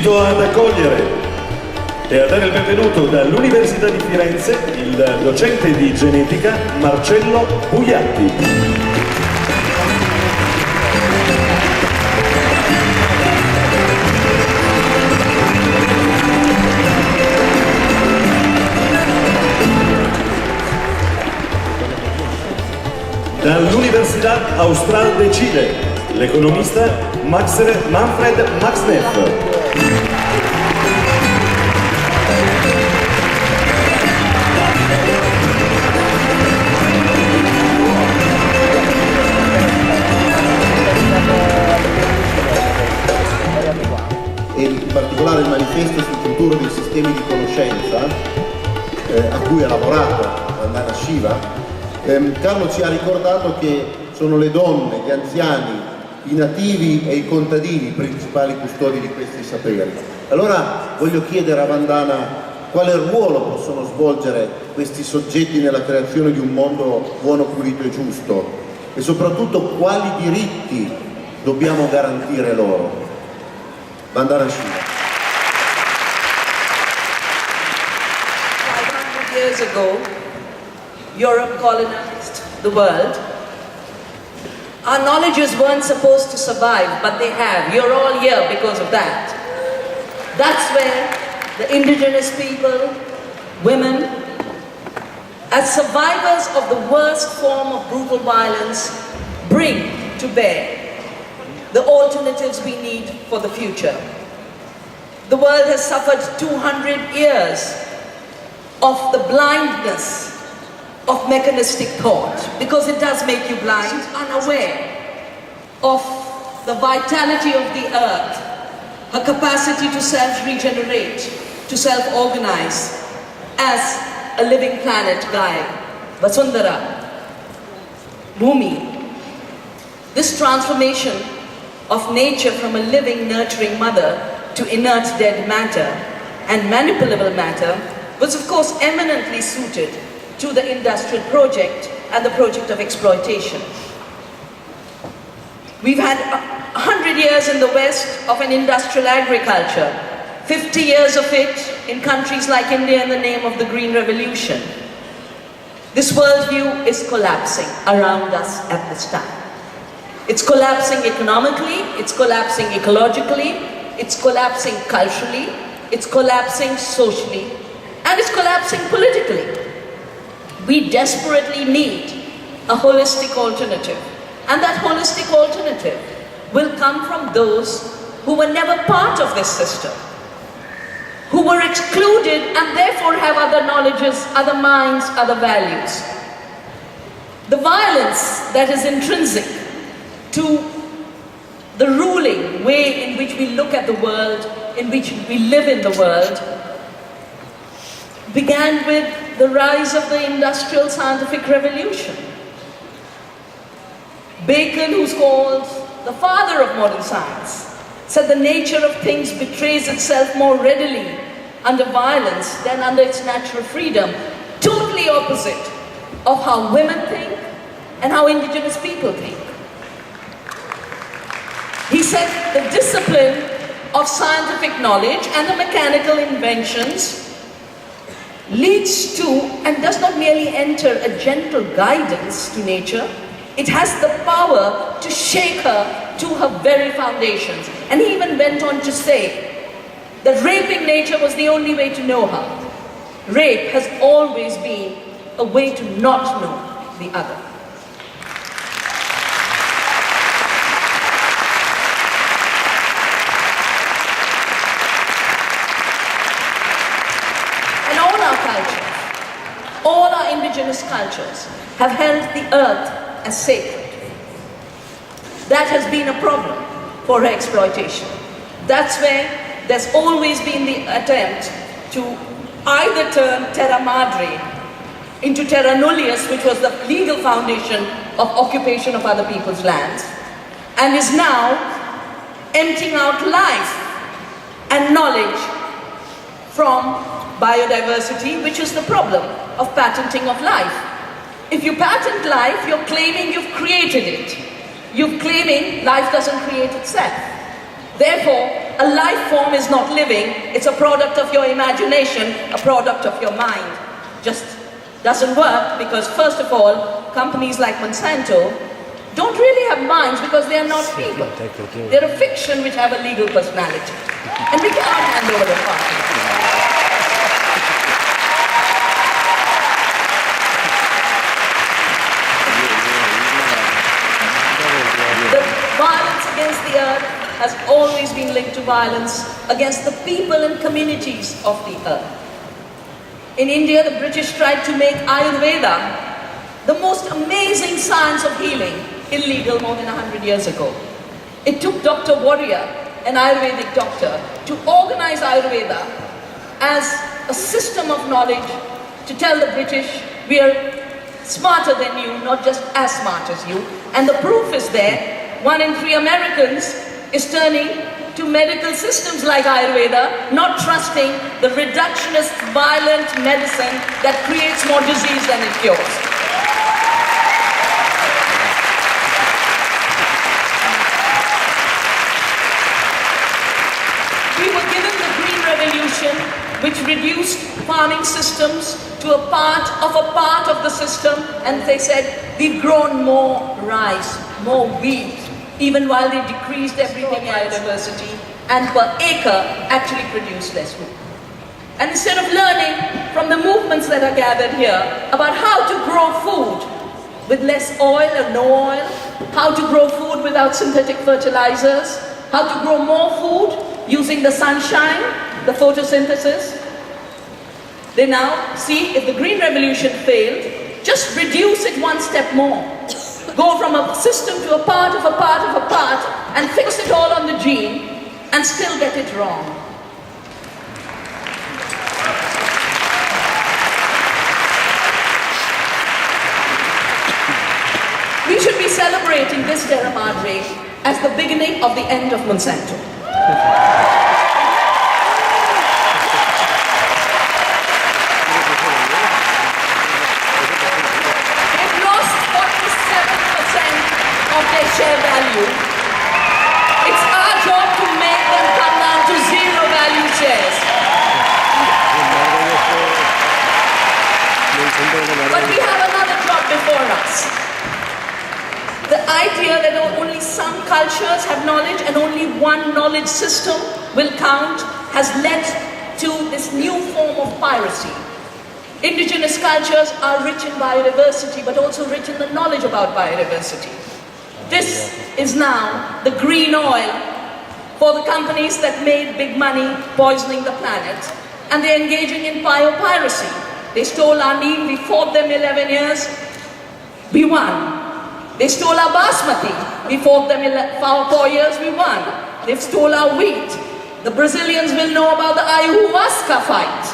Invito ad accogliere e a dare il benvenuto dall'Università di Firenze il docente di genetica Marcello Buiatti. Dall'Università Austral de Chile, l'economista Manfred Maxneff. E in particolare il manifesto sul futuro dei sistemi di conoscenza a cui ha lavorato Vandana Shiva, Carlo ci ha ricordato che sono le donne, gli anziani, i nativi e i contadini i principali custodi di questi saperi. Allora voglio chiedere a Vandana quale ruolo possono svolgere questi soggetti nella creazione di un mondo buono, pulito e giusto, e soprattutto quali diritti dobbiamo garantire loro. Vandana Shiva. 500 years ago, Europe colonized the world. Our knowledges weren't supposed to survive, but they have. You're all here because of that. That's where the indigenous people, women, as survivors of the worst form of brutal violence, bring to bear the alternatives we need for the future. The world has suffered 200 years of the blindness of mechanistic thought, because it does make you blind, unaware of the vitality of the earth, her capacity to self-regenerate, to self-organize as a living planet, Gaia, Vasundhara, Bhumi. This transformation of nature from a living, nurturing mother to inert dead matter and manipulable matter was of course eminently suited to the industrial project and the project of exploitation. We've had 100 years in the West of an industrial agriculture, 50 years of it in countries like India in the name of the Green Revolution. This worldview is collapsing around us at this time. It's collapsing economically, it's collapsing ecologically, it's collapsing culturally, it's collapsing socially, and it's collapsing politically. We desperately need a holistic alternative, and that holistic alternative will come from those who were never part of this system, who were excluded and therefore have other knowledges, other minds, other values. The violence that is intrinsic to the ruling way in which we look at the world, in which we live in the world, began with the rise of the industrial scientific revolution. Bacon, who's called the father of modern science, said the nature of things betrays itself more readily under violence than under its natural freedom. Totally opposite of how women think and how indigenous people think. He said the discipline of scientific knowledge and the mechanical inventions leads to and does not merely enter a gentle guidance to nature, it has the power to shake her to her very foundations. And he even went on to say that raping nature was the only way to know her. Rape has always been a way to not know the other. All our indigenous cultures have held the earth as sacred. That has been a problem for her exploitation. That's where there's always been the attempt to either turn terra madre into terra nullius, which was the legal foundation of occupation of other people's lands, and is now emptying out life and knowledge from biodiversity, which is the problem of patenting of life. If you patent life, you're claiming you've created it. You're claiming life doesn't create itself. Therefore, a life form is not living, it's a product of your imagination, a product of your mind. Just doesn't work because, first of all, companies like Monsanto don't really have minds because they are not people. They're a fiction which have a legal personality. And we cannot hand over the farm. The violence against the earth has always been linked to violence against the people and communities of the earth. In India, the British tried to make Ayurveda, the most amazing science of healing, illegal more than 100 years ago. It took Dr. Warrior, an Ayurvedic doctor, to organize Ayurveda as a system of knowledge to tell the British, we are smarter than you, not just as smart as you. And the proof is there. 1 in 3 Americans is turning to medical systems like Ayurveda, not trusting the reductionist, violent medicine that creates more disease than it cures. We were given the Green Revolution, which reduced farming systems to a part of the system, and they said, we've grown more rice, more wheat, even while they decreased everything biodiversity, and per acre actually produced less food. And instead of learning from the movements that are gathered here about how to grow food with less oil or no oil, how to grow food without synthetic fertilizers, how to grow more food using the sunshine, the photosynthesis, they now see if the Green Revolution failed, just reduce it one step more. Go from a system to a part of a part of a part and fix it all on the gene and still get it wrong. We should be celebrating this Terra Madre as the beginning of the end of Monsanto. Of their share value. It's our job to make them come down to zero value shares. But we have another job before us. The idea that only some cultures have knowledge and only one knowledge system will count has led to this new form of piracy. Indigenous cultures are rich in biodiversity, but also rich in the knowledge about biodiversity. This is now the green oil for the companies that made big money poisoning the planet, and they're engaging in biopiracy. They stole our neem, we fought them 11 years, we won. They stole our basmati, we fought them 4 years, we won. They've stole our wheat. The Brazilians will know about the ayahuasca fight.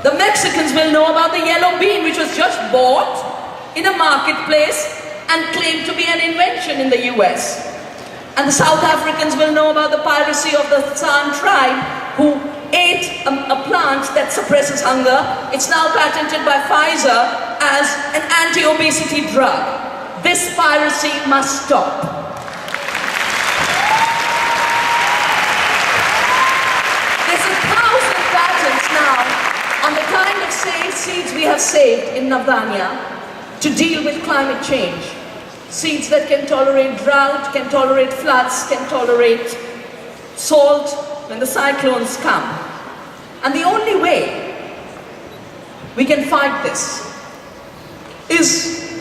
The Mexicans will know about the yellow bean, which was just bought in a marketplace and claimed to be an invention in the US. And the South Africans will know about the piracy of the San tribe who ate a plant that suppresses hunger. It's now patented by Pfizer as an anti-obesity drug. This piracy must stop. There's 1,000 patents now on the kind of seeds we have saved in Navdanya to deal with climate change. Seeds that can tolerate drought, can tolerate floods, can tolerate salt when the cyclones come. And the only way we can fight this is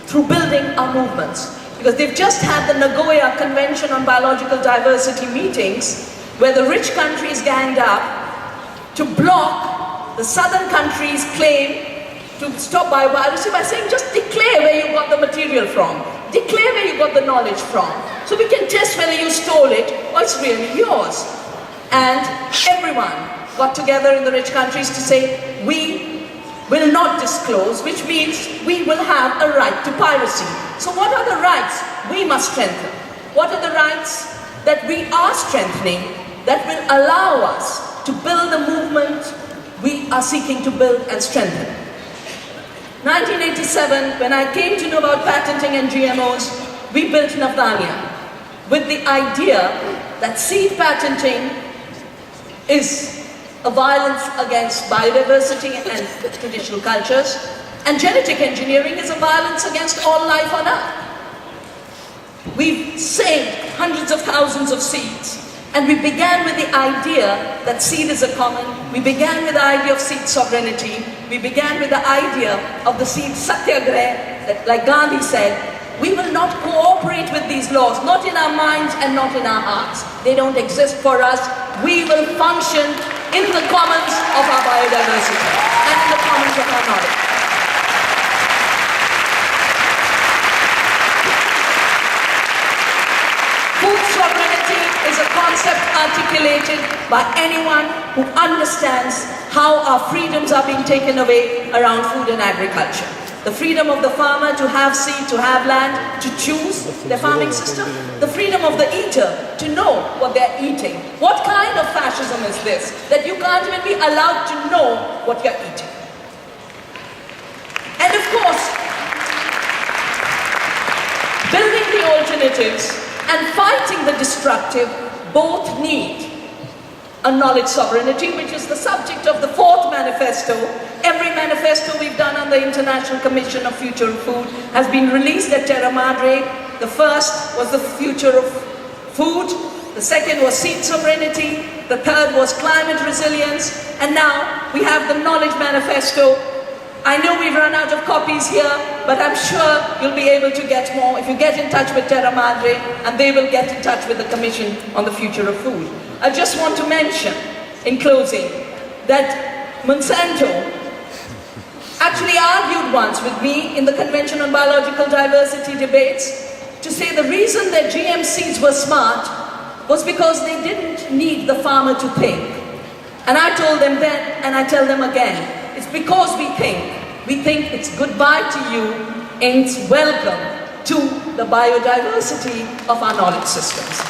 through building our movements. Because they've just had the Nagoya Convention on Biological Diversity meetings where the rich countries ganged up to block the southern countries' claim to stop biodiversity by saying just declare where you got the material from, declare where you got the knowledge from, so we can test whether you stole it or it's really yours. And everyone got together in the rich countries to say we will not disclose, which means we will have a right to piracy. So what are the rights we must strengthen? What are the rights that we are strengthening that will allow us to build the movement we are seeking to build and strengthen? 1987, when I came to know about patenting and GMOs, we built Navdanya with the idea that seed patenting is a violence against biodiversity and traditional cultures, and genetic engineering is a violence against all life on Earth. We've saved hundreds of thousands of seeds, and we began with the idea that seed is a common. We began with the idea of seed sovereignty. We began with the idea of the seed satyagraha, that, like Gandhi said, we will not cooperate with these laws, not in our minds and not in our hearts. They don't exist for us. We will function in the commons of our biodiversity and in the commons of our knowledge. Food sovereignty is a concept articulated by anyone who understands how our freedoms are being taken away around food and agriculture. The freedom of the farmer to have seed, to have land, to choose their farming system. The freedom of the eater to know what they're eating. What kind of fascism is this? That you can't even be allowed to know what you're eating. And of course, building the alternatives and fighting the destructive both need a knowledge sovereignty, which is the subject of the 4th manifesto. Every manifesto we've done on the International Commission of Future of Food has been released at Terra Madre. The first was the future of food, the second was seed sovereignty, the third was climate resilience, and now we have the knowledge manifesto. I know we've run out of copies here, but I'm sure you'll be able to get more if you get in touch with Terra Madre, and they will get in touch with the Commission on the Future of Food. I just want to mention, in closing, that Monsanto actually argued once with me in the Convention on Biological Diversity debates to say the reason that GM seeds were smart was because they didn't need the farmer to think. And I told them then, and I tell them again, it's because we think. We think it's goodbye to you and it's welcome to the biodiversity of our knowledge systems.